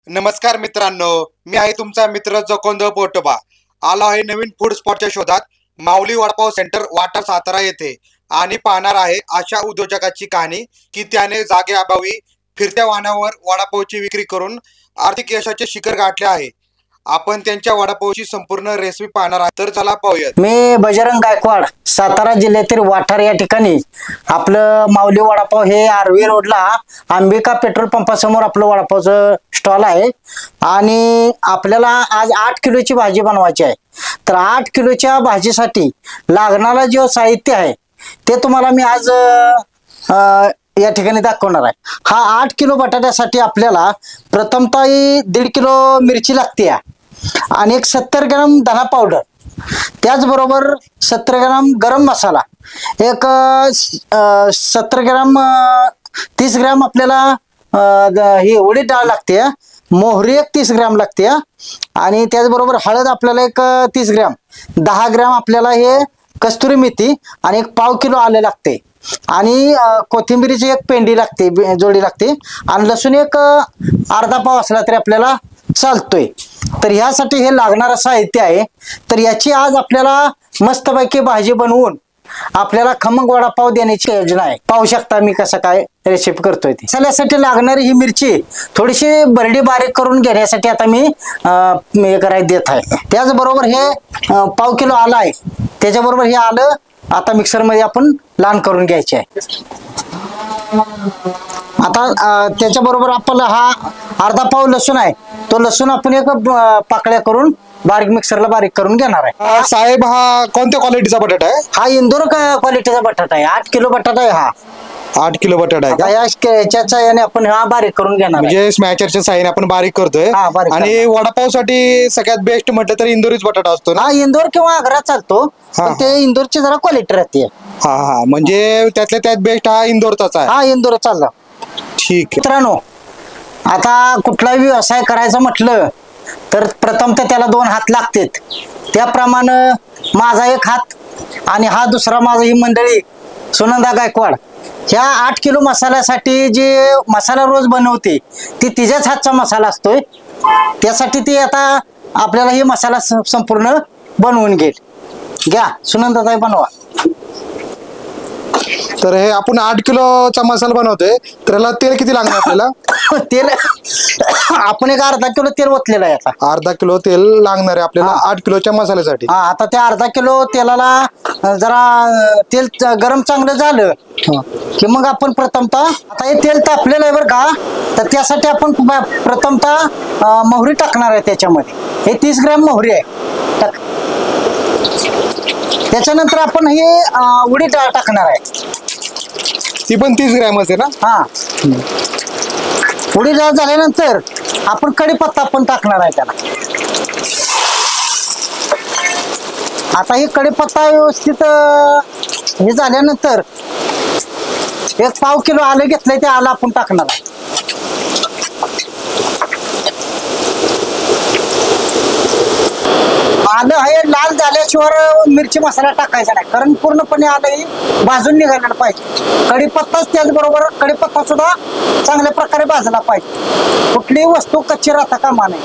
नमस्कार मित्रांनो, मी आहे तुमचा मित्र जोकोंद पोटोबा. आलो आहे नवीन फूड स्पॉटच्या शोधात. माऊली वडापाव सेंटर, वाटा, सातारा येथे आणि पाहणार आहे अशा उद्योजकाची कहाणी की त्याने जागेअभावी फिरत्या वाहनावर वडापावची विक्री करून आर्थिक यशाचे शिखर गाठले आहे. आपण त्यांच्या वडापावची संपूर्ण रेसिपी पाहणार आहोत, तर चला पाहूयात. मी बजरंग गायकवाड, सातारा जिल्ह्यातील वाठार या ठिकाणी आपलं माऊली वडापाव हे आर्वी रोडला अंबिका पेट्रोल पंपासमोर आपलं वडापावचं स्टॉल आहे. आणि आपल्याला आज 8 किलोची भाजी बनवायची आहे. तर 8 किलोच्या भाजीसाठी लागणारा जो साहित्य आहे ते तुम्हाला मी आज या ठिकाणी दाखवणार आहे. हा 8 किलो बटाट्यासाठी आपल्याला प्रथमतः 1.5 किलो मिरची लागते आणि एक 70 ग्राम धना पावडर, त्याचबरोबर 70 ग्राम गरम मसाला, एक 70 ग्राम 30 ग्राम आपल्याला ही उडीद डाळ लागते, मोहरी एक 30 ग्राम लागते आणि त्याचबरोबर हळद आपल्याला एक 30 ग्राम, 10 ग्राम आपल्याला हे कस्तुरी मेथी आणि एक पाव किलो आले लागते आणि कोथिंबीरीची एक पेंडी लागते, जोडी लागते आणि लसूण एक अर्धा पाव असला तरी आपल्याला चालतोय. तर ह्यासाठी हे लागणारं साहित्य आहे. तर याची आज आपल्याला मस्तपैकी भाजी बनवून आपल्याला खमंग वडापाव देण्याची योजना आहे. पाहू शकता मी कसं काय रेसिपी करतोय ती. यासाठी लागणारी ही मिरची थोडीशी बरडी बारीक करून घेण्यासाठी आता मी हे करायला देत आहे. त्याचबरोबर हे पाव किलो आलं आहे, त्याच्याबरोबर हे आलं आता मिक्सर मध्ये आपण लहान करून घ्यायचे आहे. आता त्याच्याबरोबर आपल्याला हा अर्धा पाव लसूण आहे, तो लसूण आपण एक पाकळ्या करून बारीक मिक्सरला बारीक करून घेणार आहे. साहेब, हा कोणत्या क्वालिटीचा बटाटा आहे? हा इंदोर क्वालिटीचा बटाटा आहे. 8 किलो बटाटा आहे हा. 8 किलो बटाटा आहे. याच्या याने आपण हा बारीक करून घेणार, म्हणजे स्मॅचरच्या साह्याने आपण बारीक करतोय. आणि वडापावसाठी सगळ्यात बेस्ट म्हटलं तर इंदोरीच बटाटा असतो ना? हा, इंदोर किंवा आग्रा चालतो, पण ते इंदोरची जरा क्वालिटी राहते. हा हा, म्हणजे त्यातल्या त्यात बेस्ट हा इंदोरचाच आहे. हा, इंदोर चालला. ठीक आहे मित्रांनो, आता कुठलाही व्यवसाय करायचं म्हटलं तर प्रथम तर त्याला 2 हात लागतात. त्याप्रमाणे माझा एक हात आणि हा दुसरा माझा ही मंडळी सुनंदा गायकवाड, ह्या 8 किलो मसाल्यासाठी जे मसाला रोज बनवते ती तिच्याच हातचा मसाला असतोय. त्यासाठी ती आता आपल्याला ही मसाला संपूर्ण बनवून घेईल. घ्या सुनंदाताई, बनवा. तर हे आपण 8 किलोचा मसाला बनवतोय, तर याला तेल किती लागणार आपल्याला? तेल आपण एक अर्धा किलो तेल ओतलेलं आहे. आता अर्धा किलो तेल लागणार आहे आपल्याला 8 किलोच्या मसाल्यासाठी. हा, आता त्या अर्धा किलो तेलाला जरा तेल गरम चांगलं झालं की मग आपण प्रथमतः, आता हे तेल तापलेलं आहे बरं का, तर त्यासाठी आपण प्रथमतः मोहरी टाकणार आहे. त्याच्यामध्ये हे 30 ग्रॅम मोहरी आहे. त्याच्यानंतर आपण हे उडीद डाळ टाकणार आहे, ती पण 30 ग्रॅमच आहे ना? हा, उडीद डाळ झाल्यानंतर आपण कढीपत्ता पण टाकणार आहे त्याला. आता हे कढीपत्ता व्यवस्थित हे झाल्यानंतर एक पाव किलो आलं घेतलंय, ते आलं आपण टाकणार आहे. आलं हे लाल झाल्याशिवाय मिरची मसाला टाकायचा नाही, कारण पूर्णपणे आलं हे भाजून निघायला पाहिजे. कढीपत्ताच त्याचबरोबर कढीपत्ता सुद्धा चांगल्या प्रकारे भाजला पाहिजे. कुठलीही वस्तू कच्ची राहता कामा नये.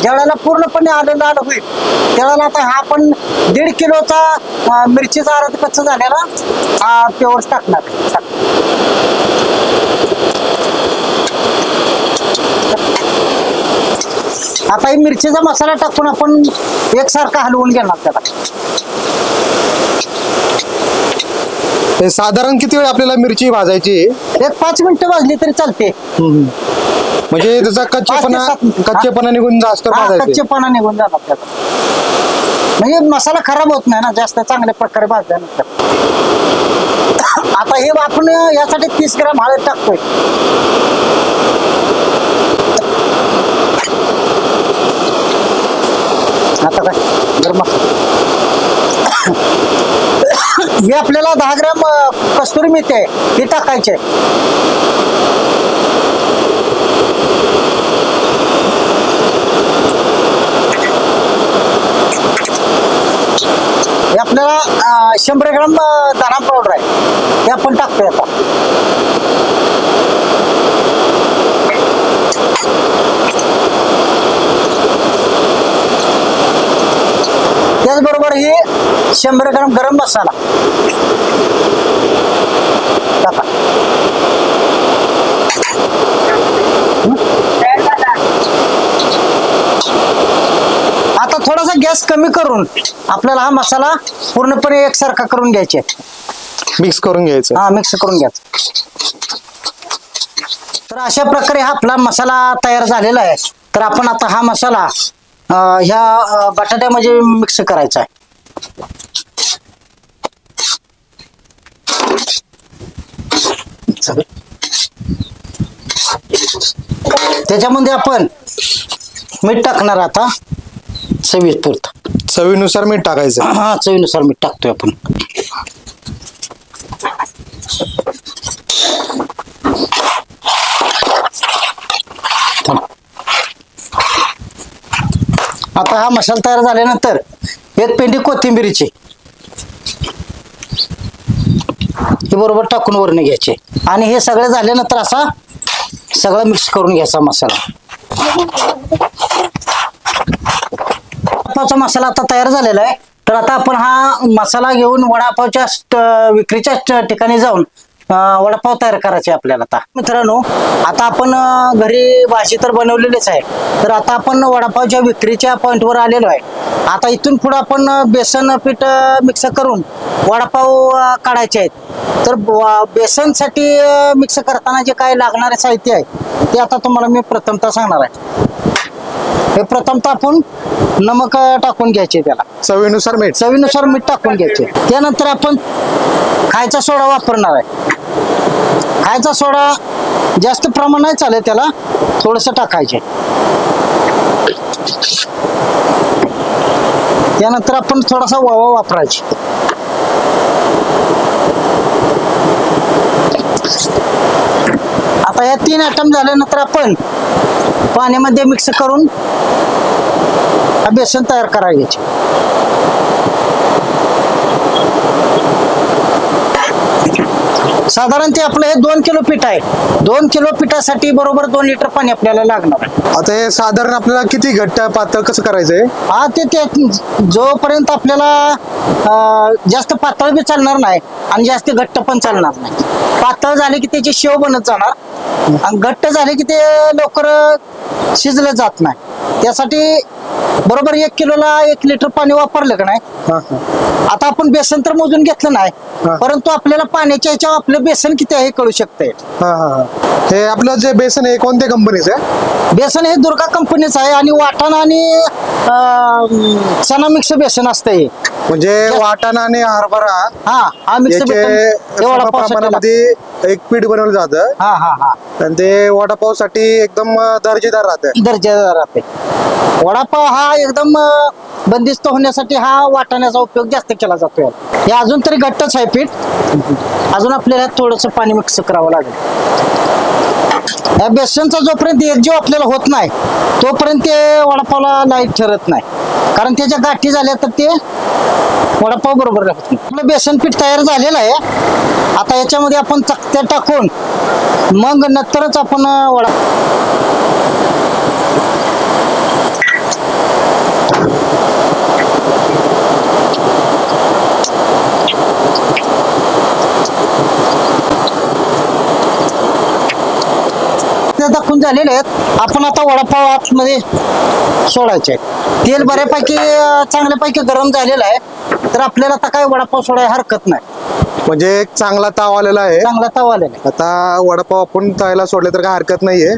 ज्यावेळेला पूर्णपणे आलं लाल होईल त्यावेळेला आता हा आपण 1.5 किलोचा मिरचीचा अर्ध कच्चा झालेला हा पेवर टाकणार. आता ही मिरचीचा मसाला टाकून आपण एकसारखा हलवून घेणार त्याला. साधारण किती वेळ आपल्याला मिरची भाजायची? एक 5 मिनिटं भाजली तरी चालते. म्हणजे त्याचा कच्चेपणा निघून जास्त कच्चेपणा निघून जाणार त्याचा, म्हणजे मसाला खराब होत नाही ना जास्त चांगल्या प्रकारे भाजल्यानंतर. आता हे आपण यासाठी 30 ग्राम हळद टाकतोय. आता काय गरम हे आपल्याला 10 ग्राम कस्तुरी मेथी आहे, हे टाकायचे. हे आपल्याला 100 ग्राम धना पावडर आहे, हे आपण टाकतोय आता. 100 ग्राम गरम मसाला टाका. आता थोडासा गॅस कमी करून आपल्याला हा मसाला पूर्णपणे एकसारखा करून घ्यायचे. मिक्स करून घ्यायचं. हा, मिक्स करून घ्यायचा. तर अशा प्रकारे हा आपला मसाला तयार झालेला आहे. तर आपण आता हा मसाला ह्या बटाट्यामध्ये मिक्स करायचा आहे. त्याच्यामध्ये आपण मीठ टाकणार आता चवीपुरतं. चवीनुसार मीठ टाकायचं. हा, चवीनुसार मीठ टाकतोय आपण. आता हा मसाला तयार झाल्यानंतर 1 पेंडी कोथिंबीरची हे बरोबर टाकून वरणे घ्यायचे आणि हे सगळं झाल्यानंतर असा सगळं मिक्स करून घ्यायचा मसाला. वडापावचा मसाला आता तयार झालेला आहे. तर आता आपण हा मसाला घेऊन वडापावच्या विक्रीच्या ठिकाणी जाऊन वडापाव तयार करायचे आपल्याला. आता मित्रांनो, आता आपण घरी भाजी तर बनवलेलीच आहे. तर आता आपण वडापावच्या विक्रीच्या पॉइंटवर आलेलो आहे. आता इथून पुढे आपण बेसन पीठ मिक्स करून वडापाव काढायचे आहेत. तर बेसनसाठी मिक्स करताना जे काय लागणारे साहित्य आहे ते आता तुम्हाला मी प्रथमतः सांगणार आहे. हे प्रथमतः आपण नमक टाकून घ्यायचे, त्याला चवीनुसार मीठ टाकून घ्यायचे. त्यानंतर आपण खायचा सोडा वापरणार आहे. खायचा सोडा जास्त प्रमाण नाही चालेल, त्याला थोडस टाकायचे. त्यानंतर आपण थोडासा ओवा वापरायचे. आता या 3 आयटम झाल्यानंतर आपण पाण्यामध्ये मिक्स करून बेसन तयार करायचे. साधारण ते आपलं हे 2 किलो पीठ आहे. 2 किलो पिठासाठी बरोबर 2 लिटर पाणी आपल्याला लागणार आहे. आता हे साधारण आपल्याला किती घट्ट पातळ कसं करायचंय? हा, ते जोपर्यंत आपल्याला जास्त पातळ बी चालणार नाही आणि जास्त घट्ट पण चालणार नाही. पातळ झाले की त्याची शेव बनत जाणार आणि घट्ट झाले की ते लवकर शिजलं जात नाही. त्यासाठी बरोबर 1 किलोला 1 लिटर पाणी वापरलं का नाही. आता आपण बेसन तर मोजून घेतलं नाही, परंतु आपल्याला पाण्याच्या ह्याच्यावर आपलं बेसन किती आहे कळू शकतंय. हे आपलं जे बेसन आहे कोणत्या कंपनीचं आहे? बेसन हे दुर्गा कंपनीचं आहे आणि वाटाणा आणि चना मिक्स बेसन असतंय. म्हणजे वाटाणा आणि हरभरा हा मिक्स प्रमाणामध्ये एक पीठ बनवलं जातं. हा आणि ते वडापावसाठी एकदम दर्जेदार राहते. वडापाव हा एकदम बंदिस्त होण्यासाठी हा वाटाण्याचा उपयोग जास्त केला जातो. हे अजून तरी घट्टच आहे पीठ. अजून आपल्याला थोडस पाणी मिक्स करावं लागेल. या बेसनचा जोपर्यंत एकजीव आपल्याला होत नाही तोपर्यंत ते वडापावला लाईट ठरत नाही, कारण त्याच्या गाठी झाल्या तर ते वडापाव बरोबर राहत नाही. आपलं बेसन पीठ तयार झालेलं आहे. आता याच्यामध्ये आपण चकत्या टाकून मग नंतरच आपण दाखवून झालेले आहेत. आपण आता वडापाव आतमध्ये सोडायचे. तेल बऱ्यापैकी चांगल्यापैकी गरम झालेलं आहे. तर आपल्याला आता काय वडापाव सोडायला हरकत नाही. म्हणजे एक चांगला ताव आलेला आहे. आता वडापाव आपण तळायला सोडले तर काय हरकत नाहीये.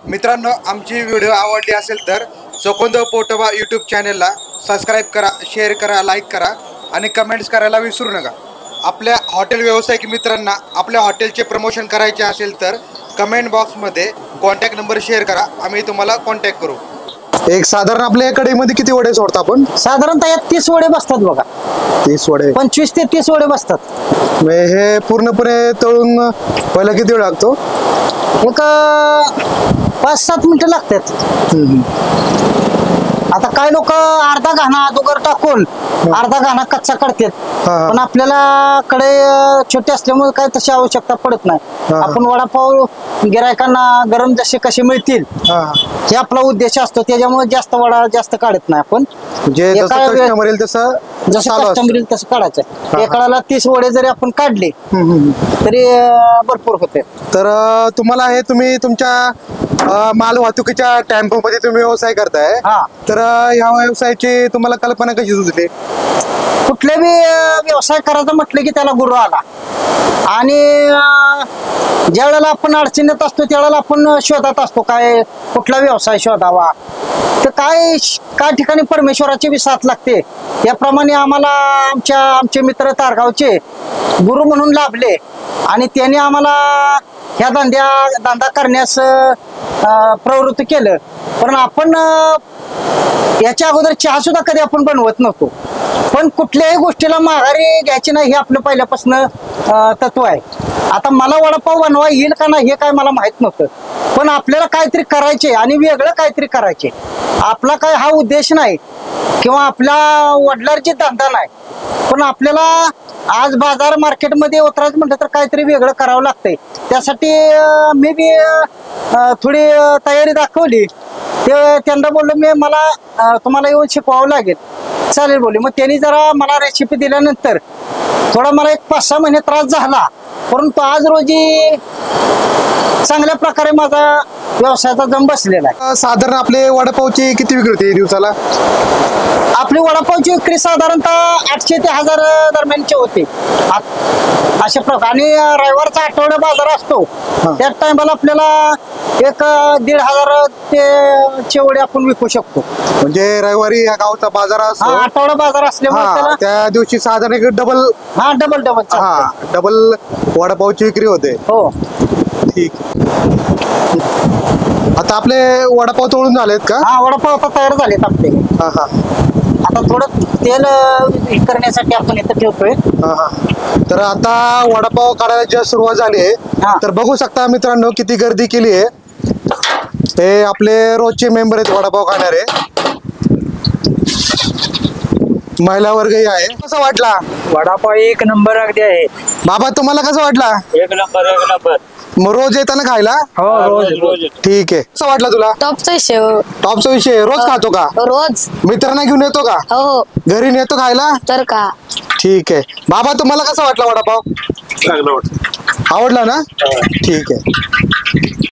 मित्रांनो, आमची व्हिडिओ आवडली असेल तर चोखंद पोटोबा यूट्यूब चॅनलला सबस्क्राईब करा, शेअर करा, लाईक करा आणि कमेंट्स करायला विसरू नका. आपल्या हॉटेल व्यावसायिक मित्रांना आपल्या हॉटेलचे प्रमोशन करायचे असेल तर कमेंट बॉक्समध्ये कॉन्टॅक्ट नंबर शेअर करा, आम्ही तुम्हाला कॉन्टॅक्ट करू. एक साधारण आपल्या कढईमध्ये किती वडे सोडतो आपण? साधारणतः यात 30 वडे बसतात बघा. 30 वडे, 25 ते 30 वडे बसतात. हे पूर्णपणे तळून पहिला किती वेळ लागतो? एक 5-7 मिनिटं लागतात. आता काय लोक अर्धा घाणा अगोदर टाकून अर्धा घाणा कच्चा काढतात. हा. पण आपल्याला कडे छोटे असल्यामुळे काय तशी आवश्यकता पडत नाही. हा. आपण वडापाव गिरायकांना गरम जसे कसे मिळतील हा हे आपला उद्देश असतो. त्याच्यामुळे जास्त वडा जास्त काढत नाही आपण. म्हणजे एका जसं वेळ- कस्टमर येईल तसं जसं चालू असतं. कस्टमर येईल तसं काढायचं. हा. एकाला 30 वडे जरी आपण काढले तरी भरपूर होते. तर तुम्हाला हे तुम्ही तुमच्या माल वाहतुकीच्या टेम्पो मध्ये तुम्ही व्यवसाय करताय. हा. तर ह्या व्यवसायाची तुम्हाला कल्पना कशी सुचली? कुठले बी व्यवसाय करायचं म्हटलं की त्याला गुरु आला. आणि ज्या वेळेला आपण अडचणीत असतो त्यावेळेला आपण शोधात असतो काय कुठला व्यवसाय शोधावा. तर काय ठिकाणी परमेश्वराची बी साथ लागते. याप्रमाणे आम्हाला आमचे मित्र तारगावचे गुरु म्हणून लाभले आणि त्यांनी आम्हाला ह्या धंदा करण्यास प्रवृत्त केलं. पण आपण याच्या अगोदर चहा सुद्धा कधी आपण बनवत नव्हतो. पण कुठल्याही गोष्टीला माघारी घ्यायची नाही हे आपलं पहिल्यापासून तत्व आहे. आता मला वडापाव बनवा येईल का नाही हे काय मला माहित नव्हतं. पण आपल्याला काहीतरी करायचे आणि वेगळं काहीतरी करायचे. आपला काय हा उद्देश नाही किंवा आपल्या वडिलांची धंदा नाही. पण आपल्याला आज बाजार मार्केटमध्ये उतरायचं म्हटलं तर काहीतरी वेगळं करावं लागतंय. त्यासाठी मी बी थोडी तयारी दाखवली. ते त्यांना बोललो मला तुम्हाला येऊन शिकवावं लागेल. चालेल बोलले. मग त्यांनी जरा मला रेसिपी दिल्यानंतर थोडा मला एक 5-6 महिने त्रास झाला. परंतु आज रोजी चांगल्या प्रकारे माझा व्यवसायाचा जम बसलेला आहे. साधारण आपले वडापावची किती विक्री होते दिवसाला? आपली वडापावची विक्री साधारणतः 800 ते 1000 दरम्यानची होते अशा प्रकारे. आणि रविवारचा आठवडा बाजार असतो त्या टायमाला आपल्याला 1,500 ते चिवडे आपण विकू शकतो. म्हणजे रविवारी या गावचा बाजार हा असतो. आठवडा बाजार असल्यामुळे हा, त्याला त्या दिवशी साधारण एक डबल डबल वडापावची विक्री होते. हो. ठीक. आता आपले वडापाव तोडून झालेत का? हा वडापाव आता तयार झालेत आपले. हा हा आता थोडं तेल हे करण्यासाठी आपण इथं ठेवतोय. हा हा. तर आता वडापाव काढायला सुरुवात झाली आहे. हा. तर बघू शकता मित्रांनो किती गर्दी केली आहे. हे आपले रोजचे मेंबर आहेत वडापाव खाणारे. महिला वर्गही आहे. कसा वाटला वडापाव एक नंबर अगदी आहे. बाबा तुम्हाला कसं वाटला? एक नंबर. मग रोज येताना खायला? हो रोज. ठीक आहे. कसं वाटला तुला? टॉपचा शेव टॉपचा विषय रोज खातो का? रोज. मित्रांना घेऊन येतो का? हो घरी नेतो खायला? तर का. ठीक आहे. बाबा तुम्हाला कसा वाटला वडापाव? आवडला ना? ठीक आहे.